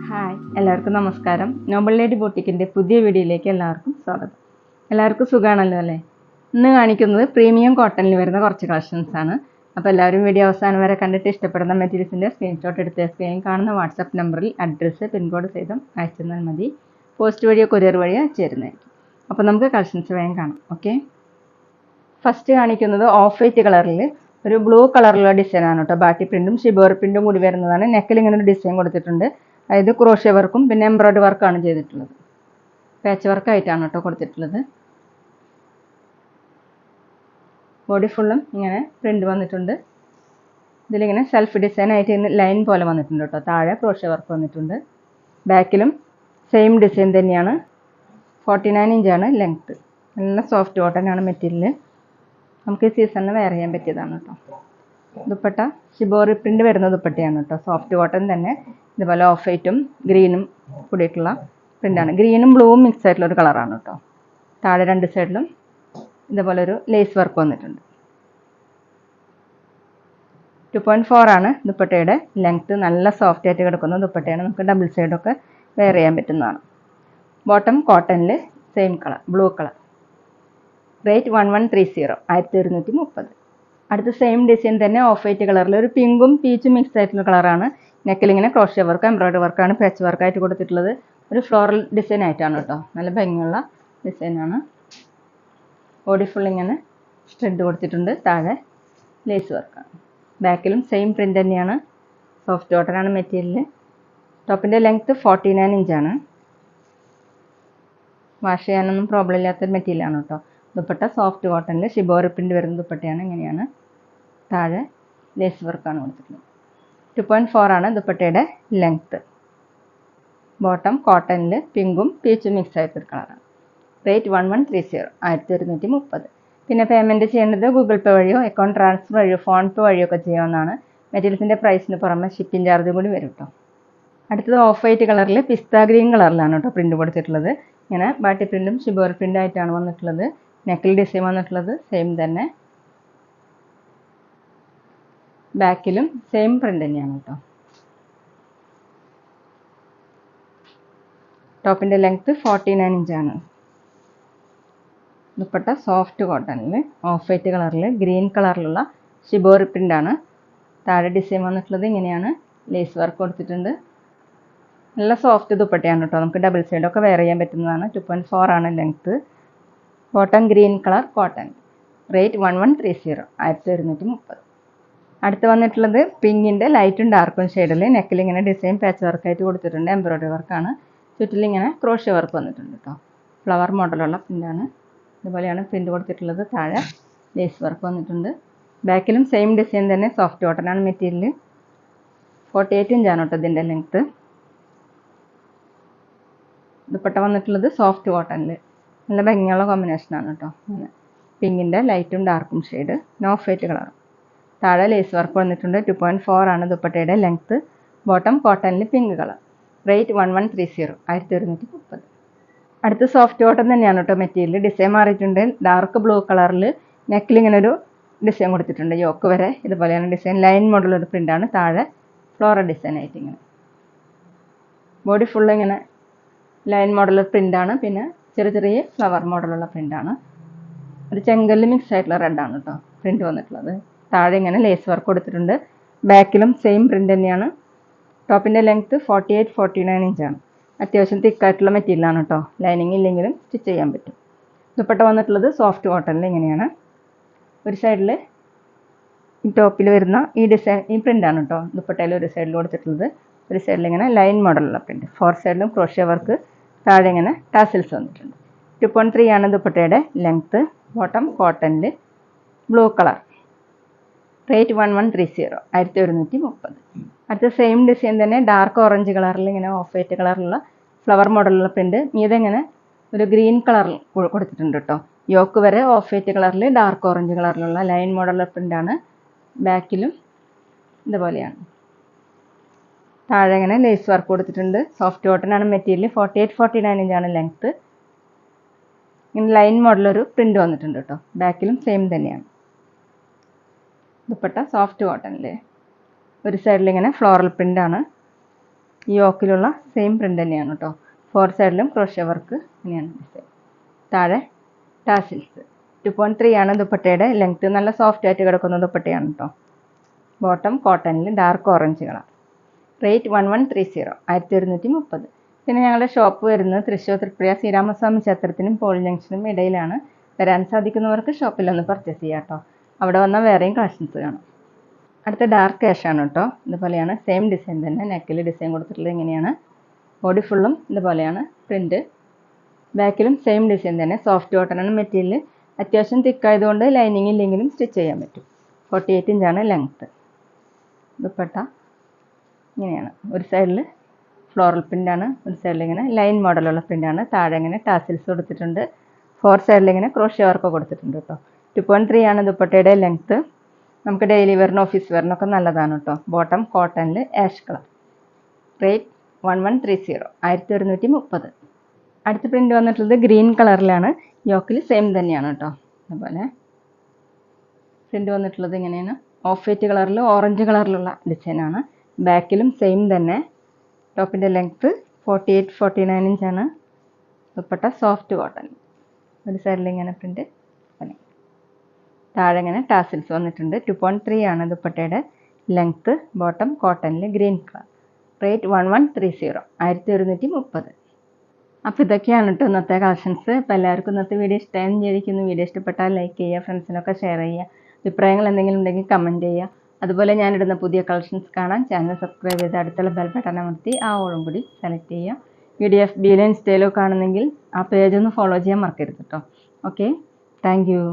Hi, എല്ലാവർക്കും നമസ്കാരം. Nobel lady ബൊട്ടിക്കിൻ്റെ പുതിയ വീഡിയോയിലേക്ക് എല്ലാവർക്കും സ്വാഗതം. എല്ലാവർക്കും സുഖമാണല്ലോ അല്ലേ? ഇന്ന് കാണിക്കുന്നത് പ്രീമിയം കോട്ടണിൽ വരുന്ന കുറച്ച് കളക്ഷൻസ് ആണ്. അപ്പോൾ എല്ലാവരും വീഡിയോ അവസാനം വരെ കണ്ടിട്ട് ഇഷ്ടപ്പെടുന്ന മെറ്റീരിയൽസിൻ്റെ സ്ക്രീൻഷോട്ട് എടുത്ത് സ്ക്രീൻ കാണുന്ന വാട്സപ്പ് നമ്പറിൽ അഡ്രസ്സ് പിൻകോഡ് സഹിതം അയച്ചു തന്നാൽ മതി. പോസ്റ്റ് വഴിയോ കൊറിയർ വഴിയോ ചേരുന്നതായിരിക്കും. അപ്പോൾ നമുക്ക് കളക്ഷൻസ് വേഗം കാണാം. ഓക്കെ, ഫസ്റ്റ് കാണിക്കുന്നത് ഓഫ് വൈറ്റ് കളറിൽ ഒരു ബ്ലൂ കളറിലുള്ള ഡിസൈനാണ് കേട്ടോ. ബാട്ടി പ്രിൻറ്റും ഷിബോർ പ്രിൻറ്റും കൂടി വരുന്നതാണ്. നെക്കിൽ ഇങ്ങനെ ഒരു ഡിസൈൻ കൊടുത്തിട്ടുണ്ട്. അതായത് ക്രോഷ്യ വർക്കും പിന്നെ എംബ്രോയ്ഡറി വർക്കാണ് ചെയ്തിട്ടുള്ളത്. പാച്ച് വർക്കായിട്ടാണ് കേട്ടോ കൊടുത്തിട്ടുള്ളത്. ബോഡി ഫുള്ളും ഇങ്ങനെ പ്രിൻറ്റ് വന്നിട്ടുണ്ട്. ഇതിലിങ്ങനെ സെൽഫ് ഡിസൈൻ ആയിട്ട് ലൈൻ പോലെ വന്നിട്ടുണ്ട് കേട്ടോ. താഴെ ക്രോഷ്യ വർക്ക് വന്നിട്ടുണ്ട്. ബാക്കിലും സെയിം ഡിസൈൻ തന്നെയാണ്. 49 ഇഞ്ചാണ് ലെങ്ത്ത്. നല്ല സോഫ്റ്റ് കോട്ടനാണ് മെറ്റീരിയൽ. നമുക്ക് ഈ സീസണിൽ വെയർ ചെയ്യാൻ പറ്റിയതാണ് കേട്ടോ. ദുപ്പട്ട ഷിബോറി പ്രിൻറ്റ് വരുന്ന ദുപ്പട്ടയാണ് കേട്ടോ. സോഫ്റ്റ് കോട്ടൺ തന്നെ. ഇതുപോലെ ഓഫ് വൈറ്റും ഗ്രീനും കൂടിയിട്ടുള്ള പ്രിൻ്റാണ്. ഗ്രീനും ബ്ലൂവും മിക്സ് ആയിട്ടുള്ള ഒരു കളറാണ് കേട്ടോ. താഴെ രണ്ട് സൈഡിലും ഇതുപോലെ ഒരു ലേസ് വർക്ക് വന്നിട്ടുണ്ട്. 2.4 ആണ് ദുപ്പട്ടയുടെ ലെങ്ത്ത്. നല്ല സോഫ്റ്റ് ആയിട്ട് കിടക്കുന്ന ദുപ്പട്ടയാണ്. നമുക്ക് ഡബിൾ സൈഡൊക്കെ വെയർ ചെയ്യാൻ പറ്റുന്നതാണ്. ബോട്ടം കോട്ടണിൽ same colour, blue colour. Rate 1130, 1130. അടുത്ത സെയിം ഡിസൈൻ തന്നെ ഓഫ് വൈറ്റ് കളറിൽ ഒരു പിങ്കും പീച്ചും മിക്സ് ആയിട്ടുള്ള കളറാണ്. നെക്കിൽ ഇങ്ങനെ ക്രോഷ്യ വർക്ക് എംബ്രോയ്ഡറി വർക്കാണ് പാച്ച് വർക്കായിട്ട് കൊടുത്തിട്ടുള്ളത്. ഒരു ഫ്ലോറൽ ഡിസൈൻ ആയിട്ടാണ് കേട്ടോ. നല്ല ഭംഗിയുള്ള ഡിസൈനാണ്. ബോഡി ഫുൾ ഇങ്ങനെ ത്രെഡ് കൊടുത്തിട്ടുണ്ട്. താഴെ ലേസ് വർക്കാണ്. ബാക്കിലും സെയിം പ്രിൻ്റ് തന്നെയാണ്. സോഫ്റ്റ് കോട്ടനാണ് മെറ്റീരിയൽ. ടോപ്പിൻ്റെ ലെങ്ത്ത് 49 ഇഞ്ചാണ്. വാഷ് ചെയ്യാനൊന്നും പ്രോബ്ലം ഇല്ലാത്തൊരു മെറ്റീരിയലാണ് കേട്ടോ. ദുപ്പട്ട സോഫ്റ്റ് കോട്ടണിൽ ഷിബോറി പ്രിൻ്റ് വരുന്ന ദുപ്പട്ടയാണ്. ഇങ്ങനെയാണ്. താഴെ ലേസ് വർക്കാണ് കൊടുത്തിട്ടുള്ളത്. 2.4 ആണ് ദുപ്പട്ടയുടെ ലെങ്ത്ത്. ബോട്ടം കോട്ടണിൽ പിങ്കും പീച്ചും മിക്സ് ആയിട്ടൊരു കളറാണ്. റേറ്റ് 1130, 1130. പിന്നെ പേയ്മെൻറ്റ് ചെയ്യേണ്ടത് ഗൂഗിൾ പേ വഴിയോ അക്കൗണ്ട് ട്രാൻസ്ഫർ വഴിയോ ഫോൺ പേ വഴിയോ ഒക്കെ ചെയ്യാവുന്നതാണ്. മെറ്റീരിയൽസിൻ്റെ പ്രൈസിന് പുറമെ ഷിപ്പിംഗ് ചാർജ് കൂടി വരും കേട്ടോ. അടുത്തത് ഓഫ് വൈറ്റ് കളറിൽ പിസ്ത ഗ്രീൻ കളറിലാണ് കേട്ടോ പ്രിൻ്റ് കൊടുത്തിട്ടുള്ളത്. ഇങ്ങനെ ബാട്ടി പ്രിൻറ്റും ഷിബോറി പ്രിൻ്റ് ആയിട്ടാണ് വന്നിട്ടുള്ളത്. നെക്കിൽ ഡിസൈൻ വന്നിട്ടുള്ളത് സെയിം തന്നെ. ബാക്കിലും സെയിം പ്രിൻ്റ് തന്നെയാണ് കേട്ടോ. ടോപ്പിൻ്റെ ലെങ്ത്ത് 49 ഇഞ്ചാണ്. ദുപ്പട്ട സോഫ്റ്റ് കോട്ടണിൽ ഓഫ് വൈറ്റ് കളറിൽ ഗ്രീൻ കളറിലുള്ള ഷിബോറി പ്രിൻ്റാണ്. താഴെ ഡിസൈൻ വന്നിട്ടുള്ളത് ഇങ്ങനെയാണ്. ലേസ് വർക്ക് കൊടുത്തിട്ടുണ്ട്. നല്ല സോഫ്റ്റ് ദുപ്പട്ടയാണ് കേട്ടോ. നമുക്ക് ഡബിൾ സൈഡൊക്കെ വെയർ ചെയ്യാൻ പറ്റുന്നതാണ്. 2.4 ആണ് length. Bottom green colour cotton. Rate 1130, 1130. അടുത്ത് വന്നിട്ടുള്ളത് പിങ്കിൻ്റെ ലൈറ്റും ഡാർക്കും ഷെയ്ഡിൽ നെക്കിൽ ഇങ്ങനെ ഡിസൈൻ പാച്ച് വർക്കായിട്ട് കൊടുത്തിട്ടുണ്ട്. എംബ്രോയ്ഡറി വർക്കാണ്. ചുറ്റിലിങ്ങനെ ക്രോഷ്യ വർക്ക് വന്നിട്ടുണ്ട് കേട്ടോ. ഫ്ലവർ മോഡലുള്ള പ്രിൻ്റാണ്. ഇതുപോലെയാണ് പ്രിൻ്റ് കൊടുത്തിട്ടുള്ളത്. താഴെ ലേസ് വർക്ക് വന്നിട്ടുണ്ട്. ബാക്കിലും സെയിം ഡിസൈൻ തന്നെ. സോഫ്റ്റ് കോട്ടനാണ് മെറ്റീരിയൽ. 48 ഇഞ്ചാണ് കേട്ടോ ഇതിൻ്റെ ലെങ്ത്ത്. ദുപ്പട്ട വന്നിട്ടുള്ളത് സോഫ്റ്റ് കോട്ടണിൽ. നല്ല ഭംഗിയുള്ള കോമ്പിനേഷനാണ് കേട്ടോ. അങ്ങനെ പിങ്കിൻ്റെ ലൈറ്റും ഡാർക്കും ഷെയ്ഡ്, ഓഫ് വൈറ്റ് കളർ. താഴെ ലേസ് വർക്ക് വന്നിട്ടുണ്ട്. 2.4 ആണ് ദുപ്പട്ടയുടെ ലെങ്ത്ത്. ബോട്ടം കോട്ടണിൽ പിങ്ക് കളർ. റേറ്റ് 1130, 1130. അടുത്ത് സോഫ്റ്റ് കോട്ടൺ തന്നെയാണ് കേട്ടോ മെറ്റീരിയൽ. ഡിസൈൻ മാറിയിട്ടുണ്ട്. ഡാർക്ക് ബ്ലൂ കളറിൽ നെക്കിൽ ഇങ്ങനെ ഒരു ഡിസൈൻ കൊടുത്തിട്ടുണ്ട്. യോക്ക് വരെ ഇതുപോലെയാണ് ഡിസൈൻ. ലൈൻ മോഡലൊരു പ്രിൻ്റാണ്. താഴെ ഫ്ലോറൽ ഡിസൈൻ ആയിട്ട് ഇങ്ങനെ. ബോഡി ഫുള്ള് ഇങ്ങനെ ലൈൻ മോഡൽ പ്രിൻ്റാണ്. പിന്നെ ചെറിയ ചെറിയ ഫ്ലവർ മോഡലുള്ള പ്രിൻ്റാണ്. ഒരു ചെങ്കല്ല് മിക്സ് ആയിട്ടുള്ള റെഡാണ് കേട്ടോ പ്രിൻ്റ് വന്നിട്ടുള്ളത്. താഴെ ഇങ്ങനെ ലേസ് വർക്ക് കൊടുത്തിട്ടുണ്ട്. ബാക്കിലും സെയിം പ്രിൻ്റ് തന്നെയാണ്. ടോപ്പിൻ്റെ ലെങ്ത്ത് 48-49 ഇഞ്ചാണ്. അത്യാവശ്യം തിക്കായിട്ടുള്ള മെറ്റീരിയലാണ് കേട്ടോ. ലൈനിങ് ഇല്ലെങ്കിലും സ്റ്റിച്ച് ചെയ്യാൻ പറ്റും. ദുപ്പട്ട വന്നിട്ടുള്ളത് സോഫ്റ്റ് കോട്ടണിൽ ഇങ്ങനെയാണ്. ഒരു സൈഡിൽ ഈ ടോപ്പിൽ വരുന്ന ഈ ഡിസൈൻ ഈ പ്രിൻ്റാണ് കേട്ടോ ദുപ്പട്ടയിൽ ഒരു സൈഡിൽ കൊടുത്തിട്ടുള്ളത്. ഒരു സൈഡിൽ ഇങ്ങനെ ലൈൻ മോഡലുള്ള പ്രിൻ്റ്. 4 സൈഡിലും ക്രോഷ്യ വർക്ക്. താഴെ ഇങ്ങനെ ടാസിൽസ് വന്നിട്ടുണ്ട്. 2.3 ആണ് ദുപ്പട്ടയുടെ ലെങ്ത്ത്. ബോട്ടം കോട്ടണിൽ ബ്ലൂ കളർ. റേറ്റ് 1130, 1130. അടുത്ത സെയിം ഡിസൈൻ തന്നെ ഡാർക്ക് ഓറഞ്ച് കളറിൽ ഇങ്ങനെ ഓഫ് വൈറ്റ് കളറിലുള്ള ഫ്ലവർ മോഡലുള്ള പ്രിൻ്റ്. മീതെ ഇങ്ങനെ ഒരു ഗ്രീൻ കളറിൽ കൊടുത്തിട്ടുണ്ട് കേട്ടോ. യോക്ക് വരെ ഓഫ് വൈറ്റ് കളറിൽ ഡാർക്ക് ഓറഞ്ച് കളറിലുള്ള ലൈൻ മോഡലുള്ള പ്രിൻ്റാണ്. ബാക്കിലും ഇതുപോലെയാണ്. താഴെ ഇങ്ങനെ ലേസ് വർക്ക് കൊടുത്തിട്ടുണ്ട്. സോഫ്റ്റ് കോട്ടനാണ് മെറ്റീരിയൽ. 48-49 ഇഞ്ചാണ് ലെങ്ത്ത്. ഇങ്ങനെ ലൈൻ മോഡലൊരു പ്രിൻ്റ് വന്നിട്ടുണ്ട് കേട്ടോ. ബാക്കിലും സെയിം തന്നെയാണ്. ദുപ്പട്ട സോഫ്റ്റ് കോട്ടണിൽ ഒരു സൈഡിൽ ഇങ്ങനെ ഫ്ലോറൽ പ്രിൻ്റ് ആണ്. ഈ യോക്കിലുള്ള സെയിം പ്രിൻ്റ് തന്നെയാണ് കേട്ടോ. 4 സൈഡിലും ക്രോഷ്യ വർക്ക് ഇങ്ങനെയാണ് ഡിസൈൻ. താഴെ ടാസിൽസ്. 2.3 ആണ് ദുപ്പട്ടയുടെ ലെങ്ത്. നല്ല സോഫ്റ്റ് ആയിട്ട് കിടക്കുന്ന ദുപ്പട്ടയാണ് കേട്ടോ. ബോട്ടം കോട്ടണിൽ ഡാർക്ക് ഓറഞ്ച് കളർ. റേറ്റ് 1130, 1130. പിന്നെ ഞങ്ങളുടെ ഷോപ്പ് വരുന്നത് തൃശ്ശൂർ തൃപ്രിയ ശ്രീരാമസ്വാമി ക്ഷേത്രത്തിനും പോൾ ജംഗ്ഷനും ഇടയിലാണ്. വരാൻ സാധിക്കുന്നവർക്ക് ഷോപ്പിലൊന്ന് പർച്ചേസ് ചെയ്യാം കേട്ടോ. അവിടെ വന്നാൽ വേറെയും കളക്ഷൻസ് കാണാം. അടുത്ത ഡാർക്ക് ആഷ് ആണ് കേട്ടോ. ഇതുപോലെയാണ് സെയിം ഡിസൈൻ തന്നെ. നെക്കിൽ ഡിസൈൻ കൊടുത്തിട്ടുള്ളത് ഇങ്ങനെയാണ്. ബോഡി ഫുള്ളും ഇതുപോലെയാണ് പ്രിൻ്റ്. ബാക്കിലും സെയിം ഡിസൈൻ തന്നെ. സോഫ്റ്റ് കോട്ടനാണ് മെറ്റീരിയൽ. അത്യാവശ്യം തിക്കായതുകൊണ്ട് ലൈനിങ് ഇല്ലെങ്കിലും സ്റ്റിച്ച് ചെയ്യാൻ പറ്റും. 48 ഇഞ്ചാണ് ലെങ്ത്ത്. ദുപ്പട്ട ഇങ്ങനെയാണ്. ഒരു സൈഡിൽ ഫ്ലോറൽ പ്രിൻ്റാണ്, ഒരു സൈഡിൽ ഇങ്ങനെ ലൈൻ മോഡലുള്ള പ്രിൻ്റാണ്. താഴെ ഇങ്ങനെ ടാസിൽസ് കൊടുത്തിട്ടുണ്ട്. 4 സൈഡിൽ ഇങ്ങനെ ക്രോഷ്യ വർക്ക് കൊടുത്തിട്ടുണ്ട് കേട്ടോ. 2.3 ആണ് ദുപ്പട്ടയുടെ ലെങ്ത്ത്. നമുക്ക് ഡെയിലി വെയറിനും ഓഫീസ് വെയറിനൊക്കെ നല്ലതാണ് കേട്ടോ. ബോട്ടം കോട്ടണിൽ ആഷ് കളർ. റേറ്റ് 1130, 1130. അടുത്ത പ്രിൻ്റ് വന്നിട്ടുള്ളത് ഗ്രീൻ കളറിലാണ്. യോക്കിൽ സെയിം തന്നെയാണ് കേട്ടോ. അതുപോലെ പ്രിൻ്റ് വന്നിട്ടുള്ളത് ഇങ്ങനെയാണ്. ഓഫ് വൈറ്റ് കളറിൽ ഓറഞ്ച് കളറിലുള്ള ഡിസൈനാണ്. ബാക്കിലും സെയിം തന്നെ. ടോപ്പിൻ്റെ ലെങ്ത്ത് 48-49 ഇഞ്ചാണ്. Dupatta soft cotton. ഒരു സൈഡിൽ ഇങ്ങനെ പ്രിൻ്റ്. താഴെ ഇങ്ങനെ ടാസിൽസ് വന്നിട്ടുണ്ട്. 2.3 ആണ് ദുപ്പട്ടയുടെ ലെങ്ത്ത്. ബോട്ടം കോട്ടണിൽ ഗ്രീൻ കളർ. റേറ്റ് 1130, 1130. അപ്പോൾ ഇതൊക്കെയാണ് കേട്ടോ ഇന്നത്തെ കളക്ഷൻസ്. അപ്പോൾ എല്ലാവർക്കും ഇന്നത്തെ വീഡിയോ ഇഷ്ടമായെന്ന് വിചാരിക്കുന്നു. വീഡിയോ ഇഷ്ടപ്പെട്ടാൽ ലൈക്ക് ചെയ്യുക, ഫ്രണ്ട്സിനൊക്കെ ഷെയർ ചെയ്യുക. അഭിപ്രായങ്ങൾ എന്തെങ്കിലും ഉണ്ടെങ്കിൽ കമൻറ്റ് ചെയ്യുക. അതുപോലെ ഞാനിടുന്ന പുതിയ കളക്ഷൻസ് കാണാൻ ചാനൽ സബ്സ്ക്രൈബ് ചെയ്ത് അടുത്തുള്ള ബെൽ ബട്ടൺ അമർത്തി ആ ഓളും കൂടി സെലക്ട് ചെയ്യുക. വീഡിയോ FB-യിലോ ഇൻസ്റ്റയിലോ കാണുന്നെങ്കിൽ ആ പേജ് ഒന്ന് ഫോളോ ചെയ്യാൻ മറക്കരുത് കേട്ടോ. Okay, thank you.